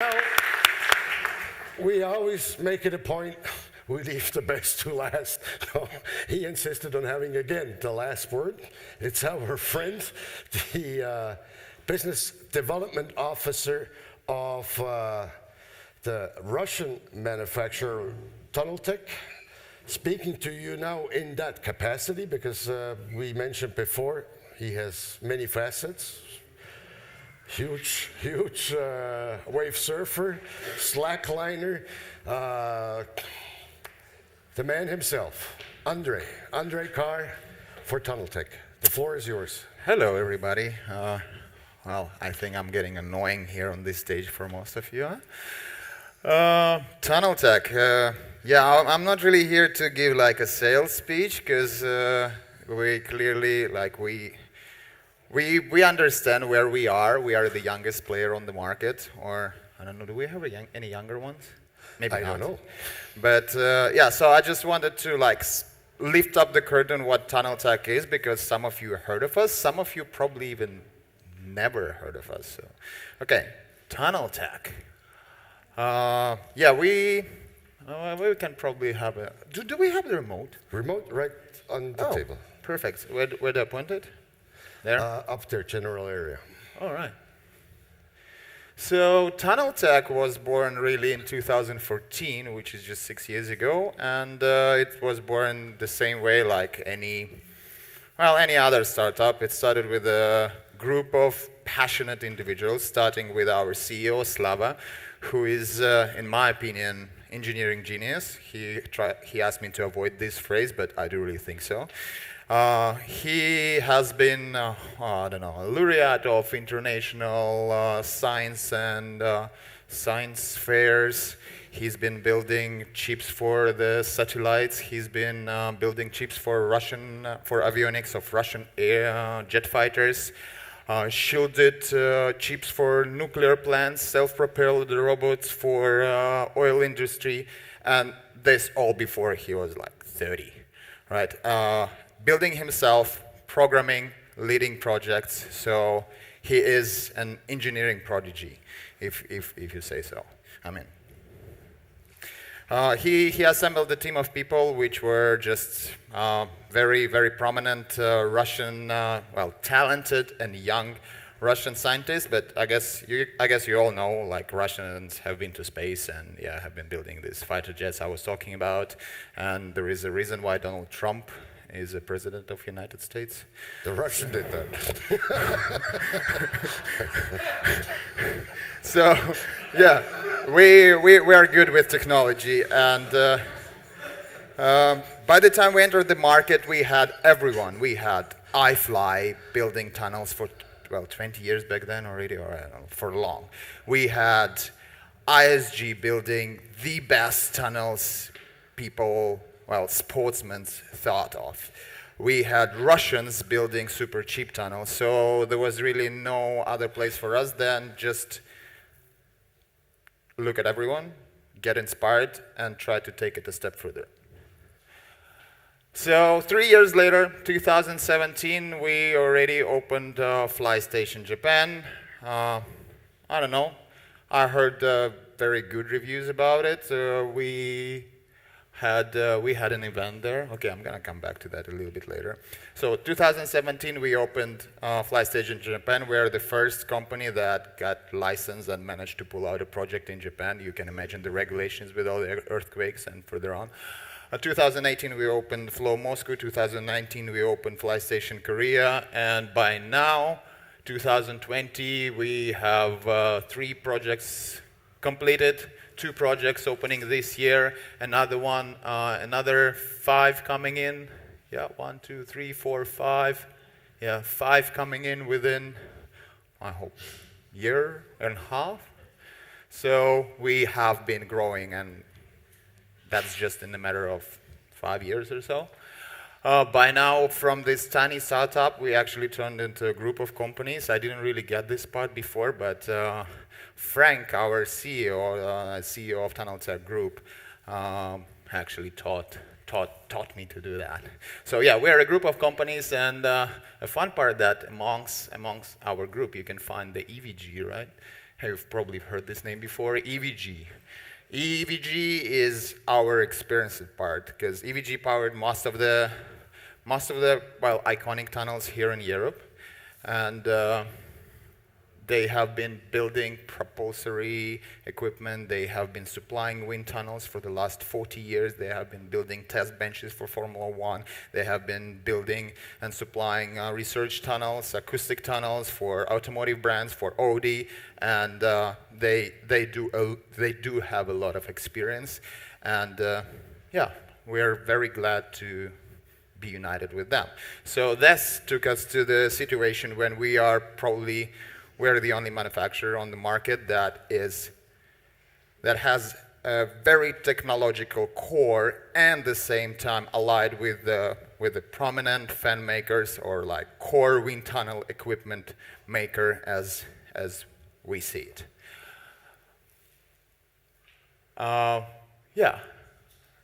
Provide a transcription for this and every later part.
Now, we always make it a point, we leave the best to last. No, he insisted on having, again, the last word. It's our friend, the business development officer of the Russian manufacturer Tunneltech, speaking to you now in that capacity because we mentioned before he has many facets. Huge wave surfer, slackliner, the man himself, Andrey Karr for Tunneltech. The floor is yours. Hello, everybody. Well, I think I'm getting annoying here on this stage for most of you. Tunneltech. Yeah, I'm not really here to give like a sales speech because we clearly we understand where we are. We are the youngest player on the market, or I don't know. Do we have any younger ones? Maybe I not. don't know. But yeah, so I just wanted to lift up the curtain what Tunneltech is, because some of you heard of us, some of you probably even never heard of us. So, okay, Tunneltech. Yeah, we can probably have a. Do we have the remote? Remote right on the table. Perfect. Where do I point it? There? Up there, general area. All right. So Tunneltech was born really in 2014, which is just 6 years ago, and it was born the same way like any other startup. It started with a group of passionate individuals, starting with our CEO, Slava, who is, in my opinion, engineering genius. He asked me to avoid this phrase, but I do really think so. He has been, I don't know, a laureate of international science and science fairs. He's been building chips for the satellites. He's been building chips for for avionics of Russian jet fighters. Shielded chips for nuclear plants, self-propelled robots for oil industry, and this all before he was like 30, right? Building himself, programming, leading projects. So he is an engineering prodigy, if you say so. I mean, he assembled a team of people which were just very prominent Russian, talented and young Russian scientists. But I guess you all know, like, Russians have been to space and have been building these fighter jets I was talking about. And there is a reason why Donald Trump is the president of the United States. The Russian did that. So, yeah, we are good with technology, and by the time we entered the market, we had everyone. We had iFly building tunnels for 20 years back then already, or I don't know, for long. We had ISG building the best tunnels people, sportsmen thought of. We had Russians building super cheap tunnels, so there was really no other place for us than just look at everyone, get inspired, and try to take it a step further. So 3 years later, 2017, we already opened Fly Station Japan. I don't know, I heard very good reviews about it. We had an event there. Okay, I'm gonna come back to that a little bit later. So 2017, we opened Fly Station Japan. We are the first company that got licensed and managed to pull out a project in Japan. You can imagine the regulations with all the earthquakes and further on. 2018, we opened Flow Moscow. 2019, we opened Fly Station Korea. And by now, 2020, we have 3 projects completed. 2 projects opening this year, another 5 coming in. Yeah, 1, 2, 3, 4, 5. Yeah, 5 coming in within, I hope, year and a half. So we have been growing, and that's just in a matter of 5 years or so. By now, from this tiny startup, we actually turned into a group of companies. I didn't really get this part before, but Frank, our CEO of Tunneltech Group, actually taught me to do that. So yeah, we're a group of companies, and a fun part that amongst our group, you can find the EVG, right? You've probably heard this name before, EVG. EVG is our experienced part, because EVG powered most of the well, iconic tunnels here in Europe, and they have been building propulsory equipment. They have been supplying wind tunnels for the last 40 years. They have been building test benches for Formula One. They have been building and supplying research tunnels, acoustic tunnels for automotive brands, for Audi, and they do have a lot of experience. And yeah, we're very glad to be united with them. So this took us to the situation when we're the only manufacturer on the market that has a very technological core and at the same time allied with the prominent fan makers or like core wind tunnel equipment maker as we see it. Yeah,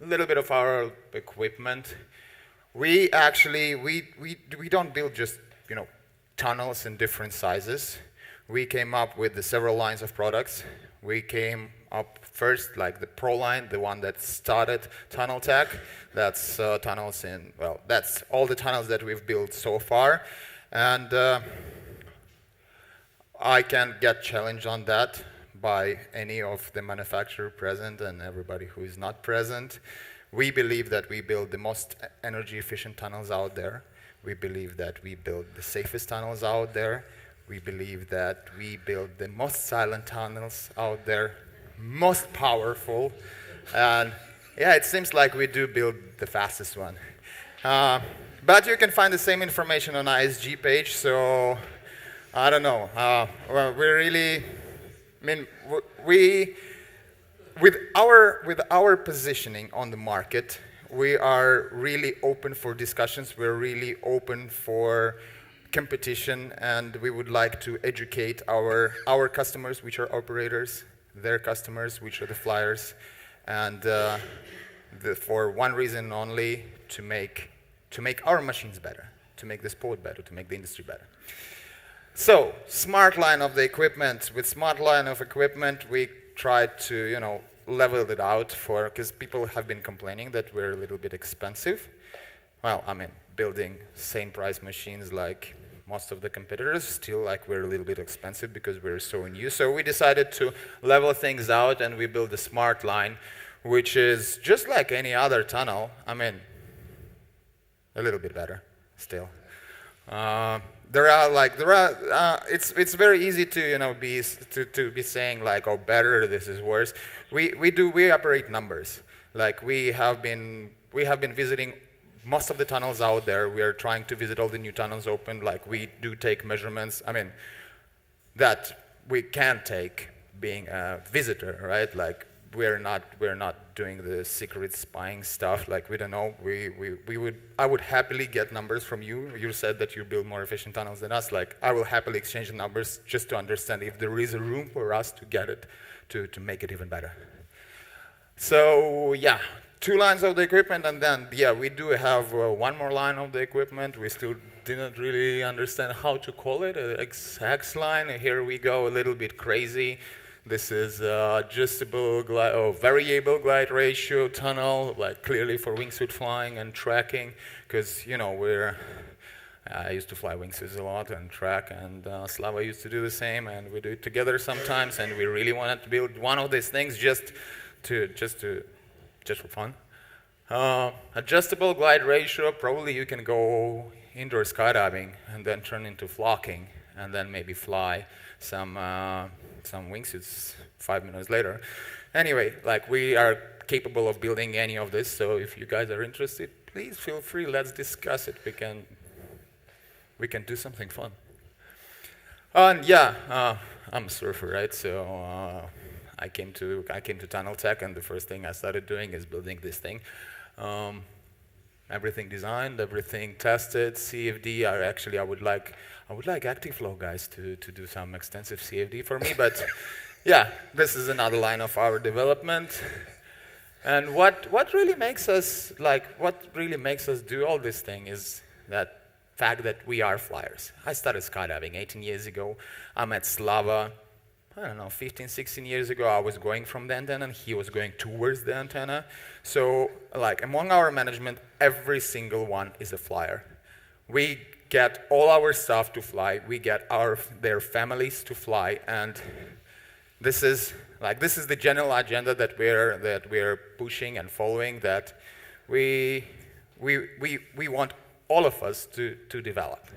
a little bit of our equipment. We actually we don't build just tunnels in different sizes. We came up with the several lines of products. We came up first like the Pro line, the one that started Tunnel Tech. That's tunnels in, well, that's all the tunnels that we've built so far. And I can get challenged on that by any of the manufacturer present and everybody who is not present. We believe that we build the most energy efficient tunnels out there. We believe that we build the safest tunnels out there. We believe that we build the most silent tunnels out there, most powerful. And yeah, it seems like we do build the fastest one. But you can find the same information on ISG page, so I don't know. Well, we really, I mean, with our positioning on the market, we are really open for discussions. We're really open for competition, and we would like to educate our customers, which are operators, their customers, which are the flyers, and for one reason only, to make our machines better, to make the sport better, to make the industry better. So, smart line of the equipment. With smart line of equipment, we tried to, level it out because people have been complaining that we're a little bit expensive. Well, I mean, building same price machines like most of the competitors, still like we're a little bit expensive because we're so new. So we decided to level things out, and we built a smart line, which is just like any other tunnel. I mean, a little bit better still. It's very easy to be saying like, oh, better, this is worse. We operate numbers. Like we have been visiting most of the tunnels out there. We are trying to visit all the new tunnels open. Like we do take measurements. I mean, that we can take being a visitor, right? Like we're not doing the secret spying stuff. Like we don't know. I would happily get numbers from you. You said that you build more efficient tunnels than us. Like I will happily exchange the numbers just to understand if there is a room for us to get it, to make it even better. So yeah, 2 lines of the equipment, and then yeah, we do have one more line of the equipment. We still didn't really understand how to call it, an X line. Here we go a little bit crazy. This is variable glide ratio tunnel, like clearly for wingsuit flying and tracking, because I used to fly wingsuits a lot and track, and Slava used to do the same, and we do it together sometimes, and we really wanted to build one of these things just for fun. Adjustable glide ratio, probably you can go indoor skydiving and then turn into flocking, and then maybe fly some wingsuits 5 minutes later. Anyway, like we are capable of building any of this, so if you guys are interested, please feel free, let's discuss it. We can do something fun. And yeah, I'm a surfer, right? So I came to Tunnel Tech, and the first thing I started doing is building this thing. Everything designed, everything tested, CFD. I would like ActiveFlow guys to do some extensive CFD for me, but yeah, this is another line of our development. And what really makes us do all this thing is that fact that we are flyers. I started skydiving 18 years ago. I met Slava. I don't know, 15, 16 years ago, I was going from the antenna, and he was going towards the antenna. So, like, among our management, every single one is a flyer. We get all our staff to fly, we get their families to fly, and this is the general agenda that we're pushing and following, that we want all of us to develop.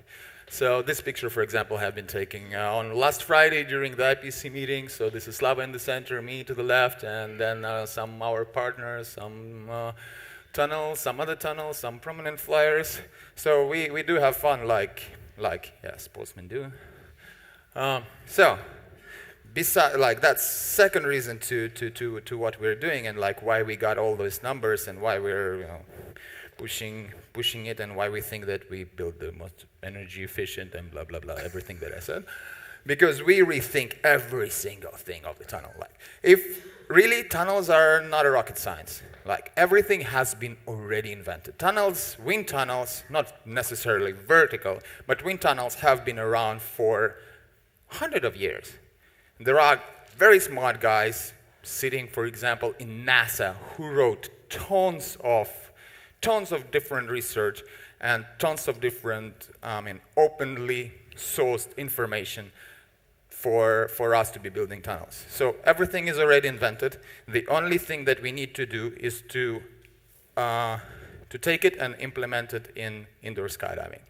So this picture, for example, have been taken on last Friday during the IPC meeting. So this is Slava in the center, me to the left, and then some our partners, some tunnels, some other tunnels, some prominent flyers. So we do have fun, like sportsmen do. So besides, like, that's second reason to what we're doing, and like why we got all those numbers, and why we're pushing it, and why we think that we build the most energy efficient and blah blah blah, everything that I said, because we rethink every single thing of the tunnel. Like, if really tunnels are not a rocket science, like everything has been already invented. Tunnels, wind tunnels, not necessarily vertical, but wind tunnels have been around for hundreds of years. There are very smart guys sitting, for example, in NASA, who wrote tons of different research and tons of different, openly sourced information for us to be building tunnels. So everything is already invented. The only thing that we need to do is to take it and implement it in indoor skydiving.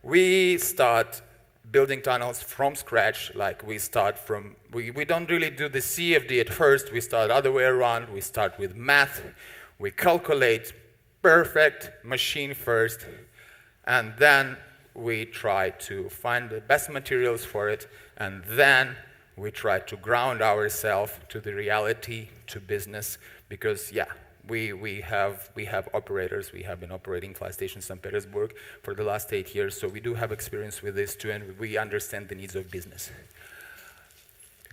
We start building tunnels from scratch. Like, we don't really do the CFD at first. We start other way around. We start with math. We calculate perfect machine first, and then we try to find the best materials for it, and then we try to ground ourselves to the reality, to business, because we have operators. We have been operating fly station St. Petersburg for the last 8 years, so we do have experience with this too, and we understand the needs of business.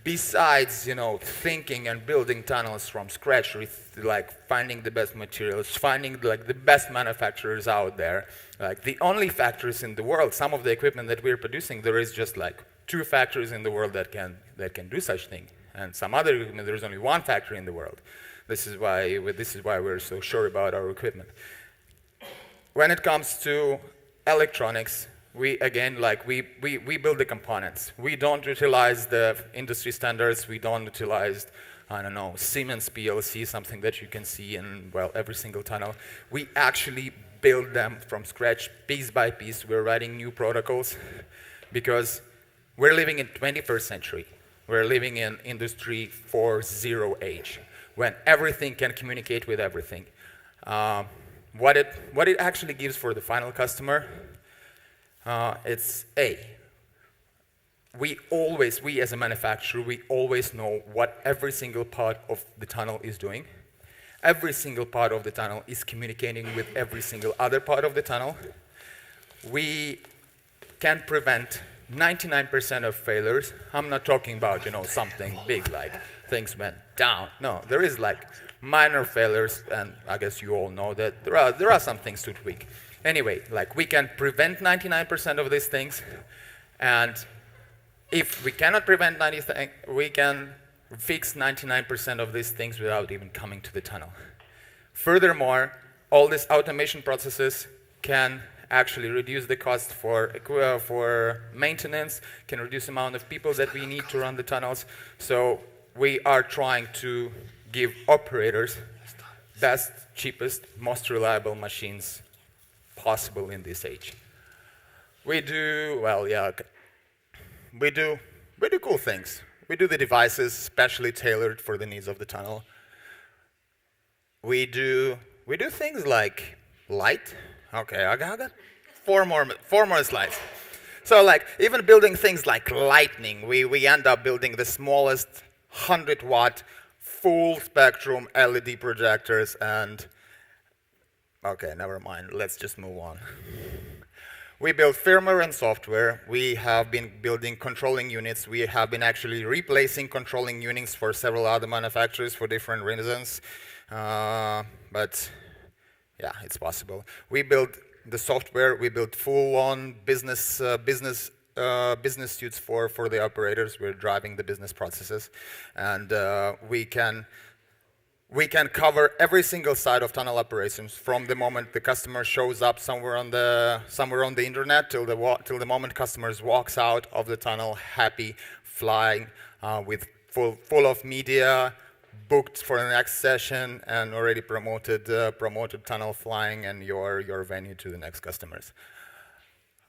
Besides, thinking and building tunnels from scratch, like finding the best materials, finding like the best manufacturers out there, like the only factories in the world, some of the equipment that we're producing, there is just like 2 factories in the world that can do such thing, and some other equipment, there's only 1 factory in the world. This is why we're so sure about our equipment. When it comes to electronics, we build the components. We don't utilize the industry standards. We don't utilize, I don't know, Siemens PLC, something that you can see in, well, every single tunnel. We actually build them from scratch, piece by piece. We're writing new protocols because we're living in 21st century. We're living in Industry 4.0 age, when everything can communicate with everything. What it actually gives for the final customer, it's we as a manufacturer, we always know what every single part of the tunnel is doing. Every single part of the tunnel is communicating with every single other part of the tunnel. We can prevent 99% of failures. I'm not talking about, something big like things went down. No, there is like minor failures, and I guess you all know that there are some things to tweak. Anyway, like, we can prevent 99% of these things, and if we cannot prevent 90%, we can fix 99% of these things without even coming to the tunnel. Furthermore, all these automation processes can actually reduce the cost for maintenance, can reduce the amount of people that we need to run the tunnels. So we are trying to give operators best, cheapest, most reliable machines possible in this age. We do cool things. We do the devices specially tailored for the needs of the tunnel. We do things like light. Okay, I got 4 more slides. So, like, even building things like lightning, we end up building the smallest 100-watt full spectrum LED projectors, and okay, never mind, let's just move on. We build firmware and software. We have been building controlling units. We have been actually replacing controlling units for several other manufacturers for different reasons. But yeah, it's possible. We build the software. We build full-on business business suits for the operators. We're driving the business processes, and we can cover every single side of tunnel operations from the moment the customer shows up somewhere on the internet till the moment customers walks out of the tunnel happy, flying with full of media, booked for the next session, and already promoted tunnel flying and your venue to the next customers.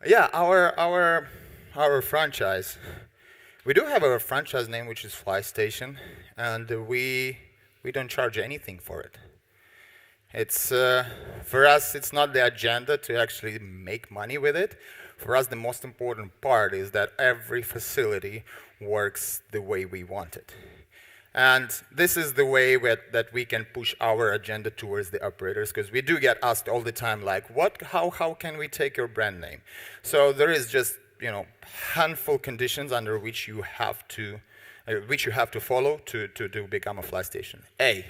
Yeah, our franchise. We do have a franchise name, which is Fly Station, and we don't charge anything for it. It's for us, it's not the agenda to actually make money with it. For us, the most important part is that every facility works the way we want it. And this is the way that we can push our agenda towards the operators, because we do get asked all the time, like, how can we take your brand name? So there is just, handful conditions under which you have to follow to become a fly station. A,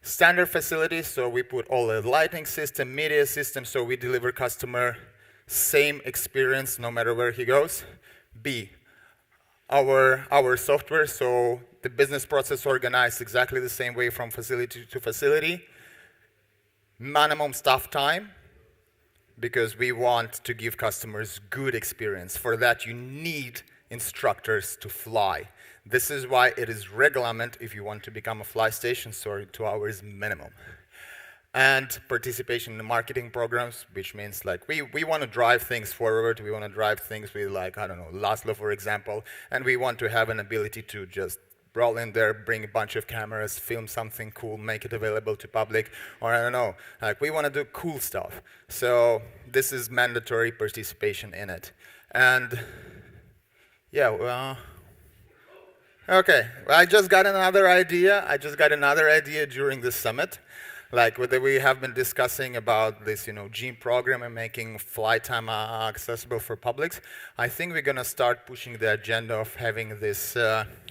standard facilities, so we put all the lighting system, media system, so we deliver customer same experience no matter where he goes. B, our software, so the business process organized exactly the same way from facility to facility. Minimum staff time, because we want to give customers good experience. For that, you need instructors to fly. This is why it is reglement if you want to become a fly station, so 2 hours minimum. And participation in the marketing programs, which means like we want to drive things forward. We want to drive things with, like, I don't know, Laszlo, for example, and we want to have an ability to just roll in there, bring a bunch of cameras, film something cool, make it available to public, or I don't know, like we want to do cool stuff. So this is mandatory participation in it. And yeah, well, okay, I just got another idea. During the summit. Like we have been discussing about this, gym program and making flight time accessible for publics. I think we're gonna start pushing the agenda of having this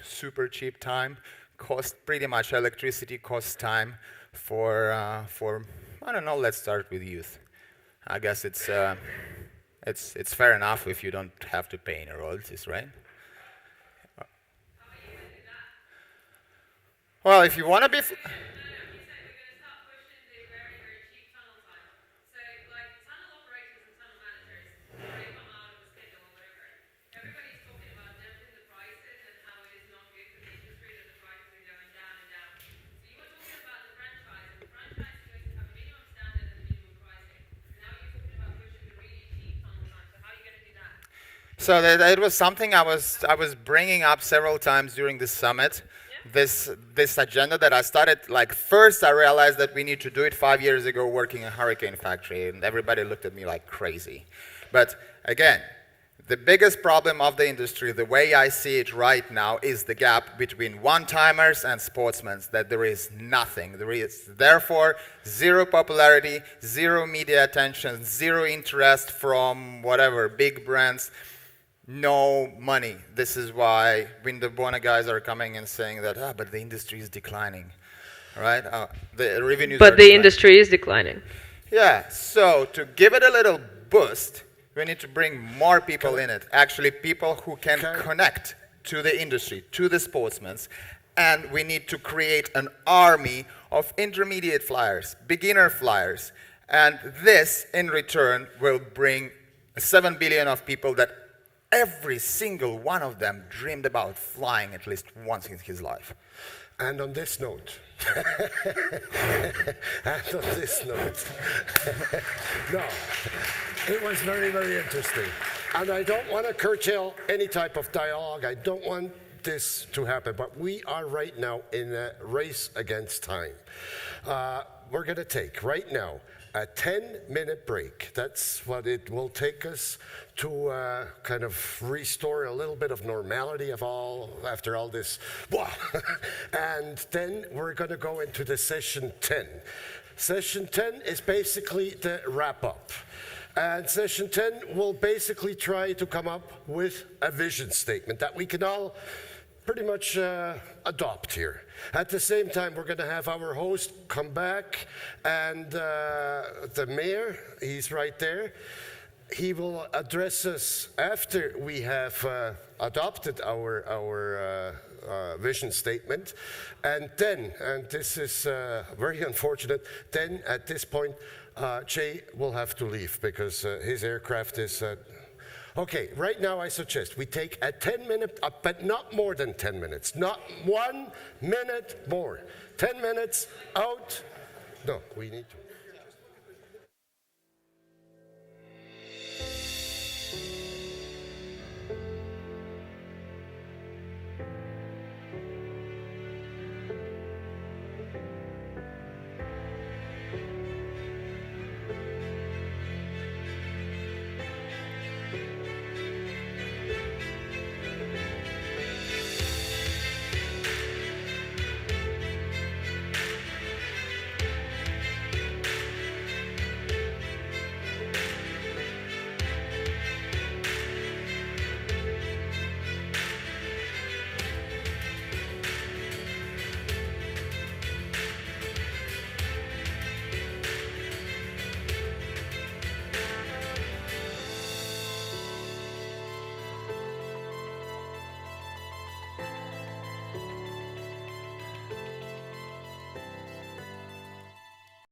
super cheap time, cost pretty much electricity, cost time for I don't know. Let's start with youth. I guess it's fair enough if you don't have to pay any royalties, right? Well, if you want to be. So it was something I was bringing up several times during this summit. This agenda that I started, like, first I realized that we need to do it 5 years ago working in a hurricane factory, and everybody looked at me like crazy. But again, the biggest problem of the industry, the way I see it right now, is the gap between one-timers and sportsmen, that there is nothing. There is, therefore, zero popularity, zero media attention, zero interest from whatever, big brands, no money. This is why when the Bona guys are coming and saying that, but the industry is declining, right? The revenues But the industry is declining. Yeah, so to give it a little boost, we need to bring more people in it. Actually, people who can connect to the industry, to the sportsmen. And we need to create an army of intermediate flyers, beginner flyers. And this, in return, will bring 7 billion of people that every single one of them dreamed about flying at least once in his life. And on this note, no, it was very, very interesting. And I don't want to curtail any type of dialogue. I don't want this to happen, but we are right now in a race against time. We're going to take right now a 10-minute break. That's what it will take us to kind of restore a little bit of normality after all this. And then we're going to go into the session 10. Session 10 is basically the wrap-up. And session 10 will basically try to come up with a vision statement that we can all pretty much adopt here. At the same time, we're going to have our host come back, and the mayor, he's right there. he will address us after we have adopted our vision statement. And then, and this is very unfortunate, then at this point, Jay will have to leave because his aircraft is... Okay, right now I suggest we take a 10-minute, but not more than 10 minutes, not 1 minute more. 10 minutes out. No, we need to.